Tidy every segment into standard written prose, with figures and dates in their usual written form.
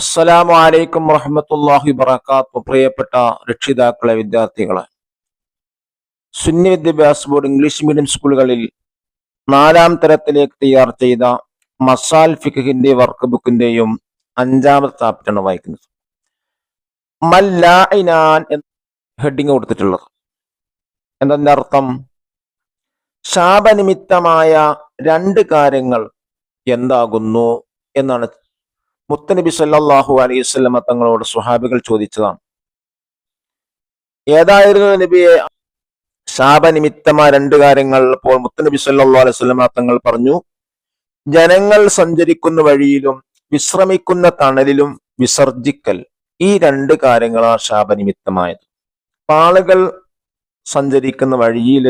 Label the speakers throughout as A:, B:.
A: അസ്സലാമു അലൈക്കും വറഹ്മത്തുള്ളാഹി വബറകാതുഹു. പ്രിയപ്പെട്ട രക്ഷിതാക്കളെ, വിദ്യാർത്ഥികളെ, സുന്നി വിദ്യാഭ്യാസ ബോർഡ് ഇംഗ്ലീഷ് മീഡിയം സ്കൂളുകളിൽ 4ാം തരത്തിലേക്ക് തയ്യാർ ചെയ്ത മസാൽ ഫിഖിന്റെ വർക്ക് ബുക്കിന്റെയും 5ാമത്തെ ചാപ്റ്ററാണ് വായിക്കുന്നത്. മല്ലാഇനാൻ എന്ന ഹെഡിങ് കൊടുത്തിട്ടുള്ളത്. എന്താ അർത്ഥം? ശാപനിമിത്തമായ 2 കാര്യങ്ങൾ എന്താകുന്നു എന്നാണ് മുത്തനബി സല്ലല്ലാഹു അലൈഹി വസല്ലമ തങ്ങളോട് സ്വഹാബികൾ ചോദിച്ചതാണ്. ഏതായിരുന്നു നബിയെ ശാപനിമിത്തമായ 2 കാര്യങ്ങൾ? അപ്പോൾ മുത്തനബി സല്ലല്ലാഹു അലൈഹി വസല്ലമ തങ്ങൾ പറഞ്ഞു, ജനങ്ങൾ സഞ്ചരിക്കുന്ന വഴിയിലും വിശ്രമിക്കുന്ന തണലിലും വിസർജിക്കൽ. ഈ 2 കാര്യങ്ങളാണ് ശാപനിമിത്തമായത്. ആളുകൾ സഞ്ചരിക്കുന്ന വഴിയിൽ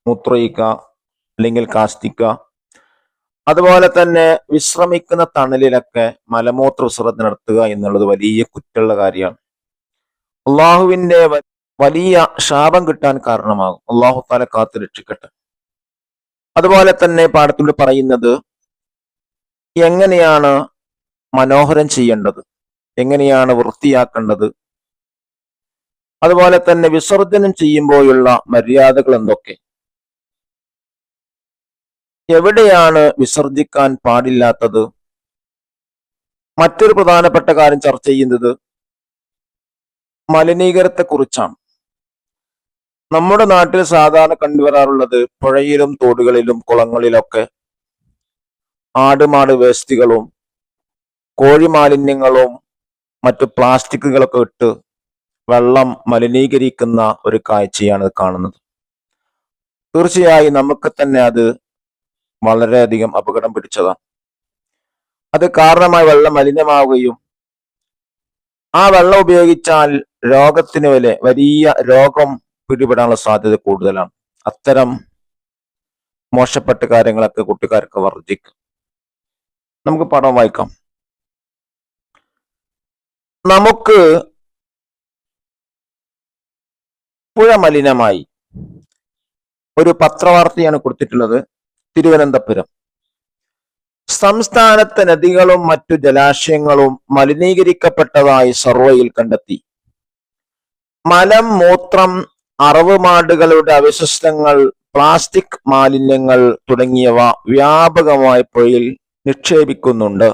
A: മൂത്രയിക്കുക അല്ലെങ്കിൽ കാഷ്ടിക്കുക, അതുപോലെ തന്നെ വിശ്രമിക്കുന്ന തണലിലൊക്കെ മലമൂത്ര വിസർജനം നടത്തുക എന്നുള്ളത് വലിയ കുറ്റമുള്ള കാര്യമാണ്. അള്ളാഹുവിന്റെ വലിയ ശാപം കിട്ടാൻ കാരണമാകും. അള്ളാഹു താല കാത്തു രക്ഷിക്കട്ടെ. അതുപോലെ തന്നെ പാഠത്തിൽ പറയുന്നത് എങ്ങനെയാണ് മനോഹരം ചെയ്യേണ്ടത്, എങ്ങനെയാണ് വൃത്തിയാക്കേണ്ടത്, അതുപോലെ തന്നെ വിസർജനം ചെയ്യുമ്പോഴുള്ള മര്യാദകൾ എന്തൊക്കെ, എവിടെയാണ് വിസർജിക്കാൻ പാടില്ലാത്തത്. മറ്റൊരു പ്രധാനപ്പെട്ട കാര്യം ചർച്ച ചെയ്യുന്നത് മലിനീകരണത്തെ കുറിച്ചാണ്. നമ്മുടെ നാട്ടിൽ സാധാരണ കണ്ടുവരാറുള്ളത് പുഴയിലും തോടുകളിലും കുളങ്ങളിലൊക്കെ ആടുമാട് വേസ്റ്റുകളും കോഴി മാലിന്യങ്ങളും മറ്റു പ്ലാസ്റ്റിക്കുകളൊക്കെ ഇട്ട് വെള്ളം മലിനീകരിക്കുന്ന ഒരു കാഴ്ചയാണ് കാണുന്നത്. തീർച്ചയായും നമുക്ക് തന്നെ അത് വളരെയധികം അപകടം പിടിച്ചതാണ്. അത് കാരണമായി വെള്ളം മലിനമാവുകയും ആ വെള്ളം ഉപയോഗിച്ചാൽ രോഗത്തിന് വലിയ രോഗം പിടിപെടാനുള്ള സാധ്യത കൂടുതലാണ്. അത്തരം മോശപ്പെട്ട കാര്യങ്ങളൊക്കെ കുട്ടിക്കാർക്ക് വർജിക്കും. നമുക്ക് പാഠം വായിക്കാം. നമുക്ക് പുഴ മലിനമായി. ഒരു പത്രവാർത്തയാണ് കൊടുത്തിട്ടുള്ളത്. തിരുവനന്തപുരം സംസ്ഥാനത്തെ നദികളും മറ്റു ജലാശയങ്ങളും മലിനീകരിക്കപ്പെട്ടതായി സർവേയിൽ കണ്ടെത്തി. മലം, മൂത്രം, അറവുമാടുകളുടെ അവശിഷ്ടങ്ങൾ, പ്ലാസ്റ്റിക് മാലിന്യങ്ങൾ തുടങ്ങിയവ വ്യാപകമായി പുഴയിൽ നിക്ഷേപിക്കുന്നുണ്ട്.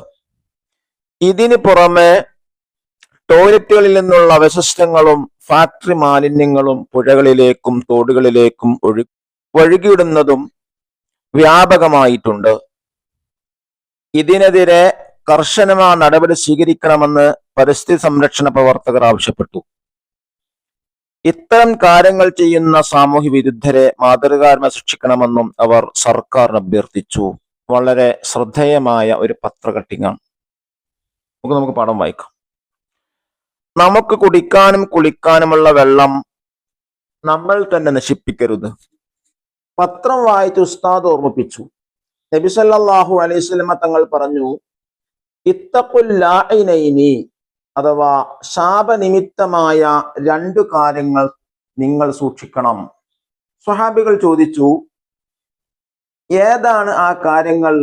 A: ഇതിന് പുറമെ ടോയ്ലറ്റുകളിൽ നിന്നുള്ള അവശിഷ്ടങ്ങളും ഫാക്ടറി മാലിന്യങ്ങളും പുഴകളിലേക്കും തോടുകളിലേക്കും ഒഴുകിയിടുന്നതും വ്യാപകമായിട്ടുണ്ട്. ഇതിനെതിരെ കർശനമായ നടപടി സ്വീകരിക്കണമെന്ന് പരിസ്ഥിതി സംരക്ഷണ പ്രവർത്തകർ ആവശ്യപ്പെട്ടു. ഇത്തരം കാര്യങ്ങൾ ചെയ്യുന്ന സാമൂഹ്യ വിരുദ്ധരെ മാതൃകാപരമായി ശിക്ഷിക്കണമെന്നും അവർ സർക്കാരിന് അഭ്യർത്ഥിച്ചു. വളരെ ശ്രദ്ധേയമായ ഒരു പത്രകട്ടിങ്ങാണ്. നമുക്ക് പാഠം വായിക്കാം. നമുക്ക് കുടിക്കാനും കുളിക്കാനുമുള്ള വെള്ളം നമ്മൾ തന്നെ നശിപ്പിക്കരുത്. പത്രം വായിച്ച് ഉസ്താദ് ഓർമ്മിപ്പിച്ചു. നബി സല്ലല്ലാഹു അലൈഹി വസല്ലമ തങ്ങൾ പറഞ്ഞു, ഇത്തഖുൽ ലാഇനൈനി, അഥവാ ശാപനിമിത്തമായ 2 കാര്യങ്ങൾ നിങ്ങൾ സൂക്ഷിക്കണം. സ്വഹാബികൾ ചോദിച്ചു, ഏതാണ് ആ കാര്യങ്ങൾ?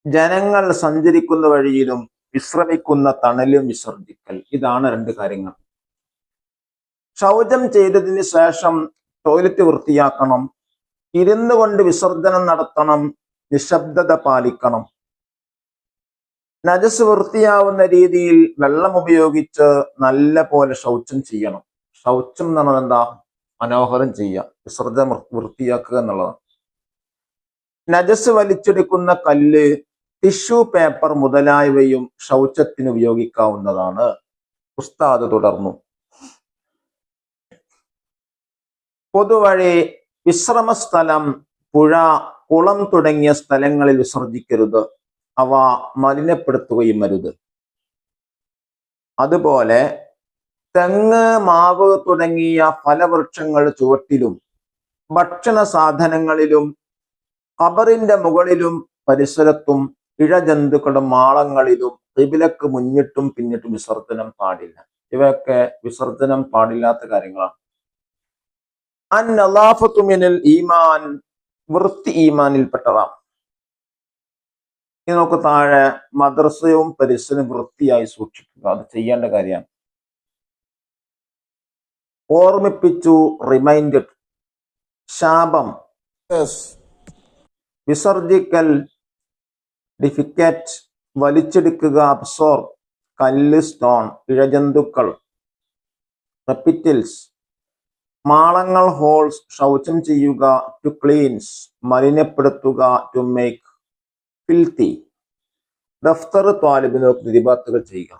A: ജനങ്ങൾ സഞ്ചരിക്കുന്ന വഴിയിലും വിശ്രമിക്കുന്ന തണലും വിസർജിക്കൽ. ഇതാണ് 2 കാര്യങ്ങൾ. ശൗചം ചെയ്തതിന് ശേഷം ടോയ്ലറ്റ് വൃത്തിയാക്കണം, ഇരുന്നു കൊണ്ട് വിസർജനം നടത്തണം, നിശബ്ദത പാലിക്കണം. നജസ് വൃത്തിയാവുന്ന രീതിയിൽ വെള്ളം ഉപയോഗിച്ച് നല്ല പോലെ ശൗചം ചെയ്യണം. ശൗചം എന്ന് പറഞ്ഞത് എന്താ? മനോഹരം ചെയ്യുക, വിസർജനം വൃത്തിയാക്കുക എന്നുള്ളതാണ്. നജസ് വലിച്ചെടുക്കുന്ന കല്ല്, ടിഷ്യൂ പേപ്പർ മുതലായവയും ശൗചത്തിന് ഉപയോഗിക്കാവുന്നതാണ്. ഉസ്താദ് തുടർന്നു, പൊതുവഴി, വിശ്രമസ്ഥലം, പുഴ, കുളം തുടങ്ങിയ സ്ഥലങ്ങളിൽ വിസർജിക്കരുത്. അവ മലിനപ്പെടുത്തുകയും അരുത്. അതുപോലെ തെങ്ങ്, മാവ് തുടങ്ങിയ ഫലവൃക്ഷങ്ങൾ ചുവട്ടിലും ഭക്ഷണ സാധനങ്ങളിലും ഖബറിന്റെ മുകളിലും പരിസരത്തും ഇഴജന്തുക്കളുടെ മാളങ്ങളിലും ഖിബിലക്ക് മുന്നിട്ടും പിന്നിട്ടും വിസർജനം പാടില്ല. ഇവയൊക്കെ വിസർജനം പാടില്ലാത്ത കാര്യങ്ങളാണ്. അന്നളാഫത്തു മിനൽ ഈമാൻ, വൃത്തി ഈമാനിൽപ്പെട്ടതാണ്. ഇനി നമുക്ക് താഴെ മദ്രസയും പരിസരവും വൃത്തിയായി സൂക്ഷിക്കുക. അത് ചെയ്യേണ്ട കാര്യമാണ്. ഓർമ്മിപ്പിച്ചു, റിമൈൻഡഡ്. ശാപം, വിസർജിക്കൽ, ഡിഫിക്കറ്റ്, വലിച്ചെടുക്കുക, അബ്സോർബ്, കല്ല്, സ്റ്റോൺ, ഇഴജന്തുക്കൾ, റെപ്പിറ്റിൽസ്, മാളങ്ങൾ, ഹോൾസ്, ശൗചം ചെയ്യുക, ടു ക്ലീൻസ്, മലിനപ്പെടുത്തുക, ടു മേക്ക്, ഫിൽത്തി. ദഫ്തർ, ത്വാലിബിന് ദിബാത്തുകൾ ചെയ്യുക.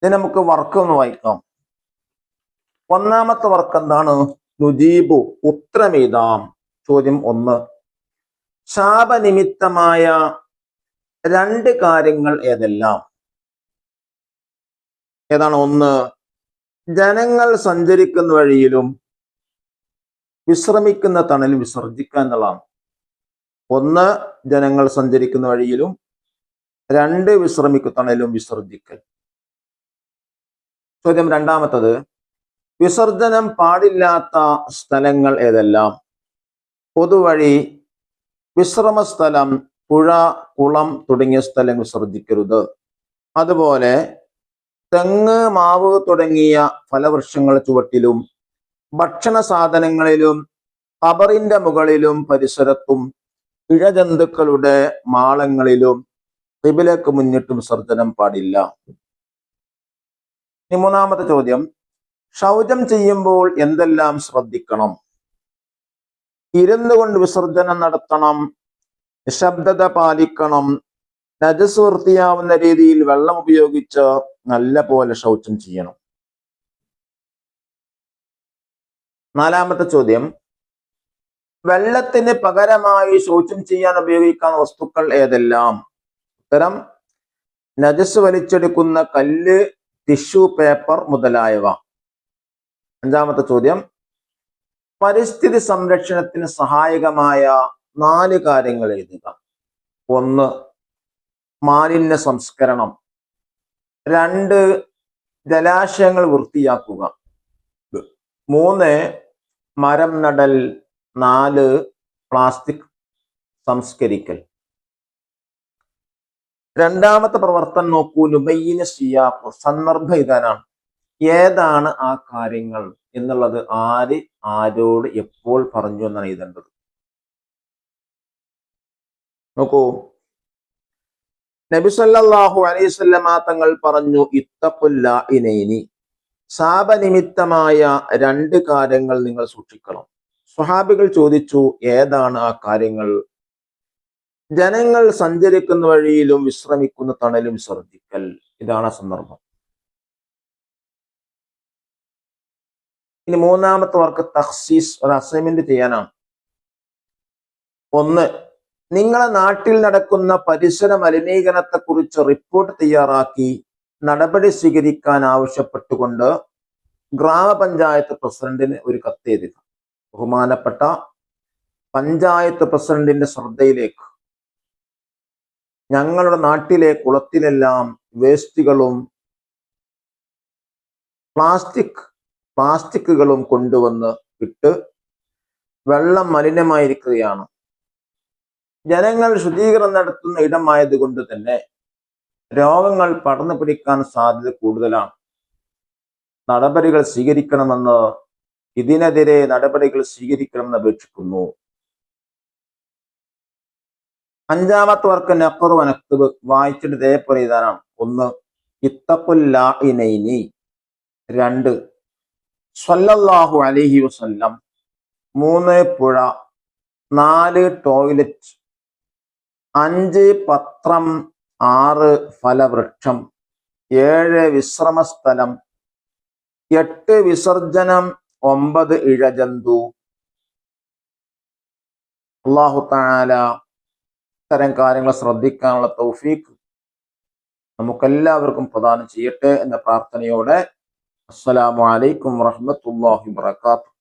A: ഇനി നമുക്ക് വർക്ക് ഒന്ന് വായിക്കാം. ഒന്നാമത്തെ വർക്ക് എന്താണ്? നുജീബു, ഉത്തരമെഴുതാം. ചോദ്യം 1. ശാപനിമിത്തമായ 2 കാര്യങ്ങൾ ഏതെല്ലാം? ഏതാണ്? 1, ജനങ്ങൾ സഞ്ചരിക്കുന്ന വഴിയിലും വിശ്രമിക്കുന്ന തണലും വിസർജിക്കുക എന്നുള്ളതാണ്. 1, ജനങ്ങൾ സഞ്ചരിക്കുന്ന വഴിയിലും, 2, വിശ്രമിക്കുന്ന തണലും വിസർജിക്കൽ. ചോദ്യം 2. വിസർജനം പാടില്ലാത്ത സ്ഥലങ്ങൾ ഏതെല്ലാം? പൊതുവഴി, വിശ്രമസ്ഥലം, പുഴ, കുളം തുടങ്ങിയ സ്ഥലങ്ങൾ വിസർജിക്കരുത്. അതുപോലെ തെങ്ങ്, മാവ് തുടങ്ങിയ ഫലവൃക്ഷങ്ങൾ ചുവട്ടിലും, ഭക്ഷണ സാധനങ്ങളിലും, ഖബറിന്റെ മുകളിലും പരിസരത്തും, ഇഴജന്തുക്കളുടെ മാളങ്ങളിലും ഖിബിലക്ക് മുന്നിട്ടും വിസർജനം പാടില്ല. ഇനി 3. ചോദ്യം, ശൗചം ചെയ്യുമ്പോൾ എന്തെല്ലാം ശ്രദ്ധിക്കണം? ഇരുന്നു കൊണ്ട് വിസർജനം നടത്തണം, നിശബ്ദത പാലിക്കണം, നജസ് വൃത്തിയാവുന്ന രീതിയിൽ വെള്ളം ഉപയോഗിച്ച് നല്ല പോലെ ശൗചം ചെയ്യണം. 4. ചോദ്യം, വെള്ളത്തിന് പകരമായി ശൗചം ചെയ്യാൻ ഉപയോഗിക്കുന്ന വസ്തുക്കൾ ഏതെല്ലാം? ഉത്തരം, നജസ് വലിച്ചെടുക്കുന്ന കല്ല്, ടിഷ്യൂ പേപ്പർ മുതലായവ. 5. ചോദ്യം, പരിസ്ഥിതി സംരക്ഷണത്തിന് സഹായകമായ 4 കാര്യങ്ങൾ എഴുതുക. 1, മാലിന്യ സംസ്കരണം. 2, ജലാശയങ്ങൾ വൃത്തിയാക്കുക. 3, മരം നടൽ. 4, പ്ലാസ്റ്റിക് സംസ്കരിക്കൽ. 2ാമത്തെ പ്രവർത്തനം നോക്കൂ. നുബയ്യിന സിയാഖ്, സന്ദർഭ ഇതാണ്. ഏതാണ് ആ കാര്യങ്ങൾ എന്നുള്ളത് ആര് ആരോട് എപ്പോൾ പറഞ്ഞു എന്നാണ് എഴുതേണ്ടത്. നോക്കൂ, നബി സല്ലല്ലാഹു അലൈഹി വസല്ലമ തങ്ങൾ പറഞ്ഞു, ഇത്തഖുല്ലാഇനൈനി, ശാപനിമിത്തമായ 2 കാര്യങ്ങൾ നിങ്ങൾ സൂക്ഷിക്കണം. സ്വഹാബികൾ ചോദിച്ചു, ഏതാണ് ആ കാര്യങ്ങൾ? ജനങ്ങൾ സഞ്ചരിക്കുന്ന വഴിയിലും വിശ്രമിക്കുന്ന തണലും വിസർജിക്കൽ. ഇതാണ് സന്ദർഭം. ഇനി 3ാമത്തെ വർക്ക് തഖ്സീസ്, ഒരു അസൈൻമെന്റ് ചെയ്യാനാണ്. 1, നിങ്ങളെ നാട്ടിൽ നടക്കുന്ന പരിസര മലിനീകരണത്തെ കുറിച്ച് റിപ്പോർട്ട് തയ്യാറാക്കി നടപടി സ്വീകരിക്കാൻ ആവശ്യപ്പെട്ടുകൊണ്ട് ഗ്രാമപഞ്ചായത്ത് പ്രസിഡന്റിന് ഒരു കത്തെഴുതുക. ബഹുമാനപ്പെട്ട പഞ്ചായത്ത് പ്രസിഡന്റിന്റെ ശ്രദ്ധയിലേക്ക്, ഞങ്ങളുടെ നാട്ടിലെ കുളത്തിലെല്ലാം വേസ്റ്റുകളും പ്ലാസ്റ്റിക്കുകളും കൊണ്ടുവന്ന് ഇട്ട് വെള്ളം മലിനമായിരിക്കുകയാണ്. ജനങ്ങൾ ശുചീകരണം നടത്തുന്ന ഇടമായതുകൊണ്ട് തന്നെ രോഗങ്ങൾ പടർന്നു പിടിക്കാൻ സാധ്യത കൂടുതലാണ്. ഇതിനെതിരെ നടപടികൾ സ്വീകരിക്കണമെന്ന് അപേക്ഷിക്കുന്നു. 5ാമത്തെ വർക്ക് നഖറു വനക്തുബ്, വായിച്ചിട്ട് ഇതേപോലെ ഇതാണ്. 1, ഇത്തഖുല്ലാഇനൈനി. 2, സ്വല്ലല്ലാഹു അലൈഹി വസല്ലം. 3, പുഴ. 4, ടോയ്ലറ്റ്. 5, പത്രം. 6, ഫലവൃക്ഷം. 7, വിശ്രമസ്ഥലം. 8, വിസർജനം. 9, ഇഴജന്തു. അല്ലാഹു തആല ഇത്തരം കാര്യങ്ങൾ ശ്രദ്ധിക്കാനുള്ള തൗഫീഖ് നമുക്കെല്ലാവർക്കും പ്രദാനം ചെയ്യട്ടെ എന്ന പ്രാർത്ഥനയോടെ അസ്സലാമു അലൈക്കും വറഹ്മത്തുള്ളാഹി വബറകാതുഹു.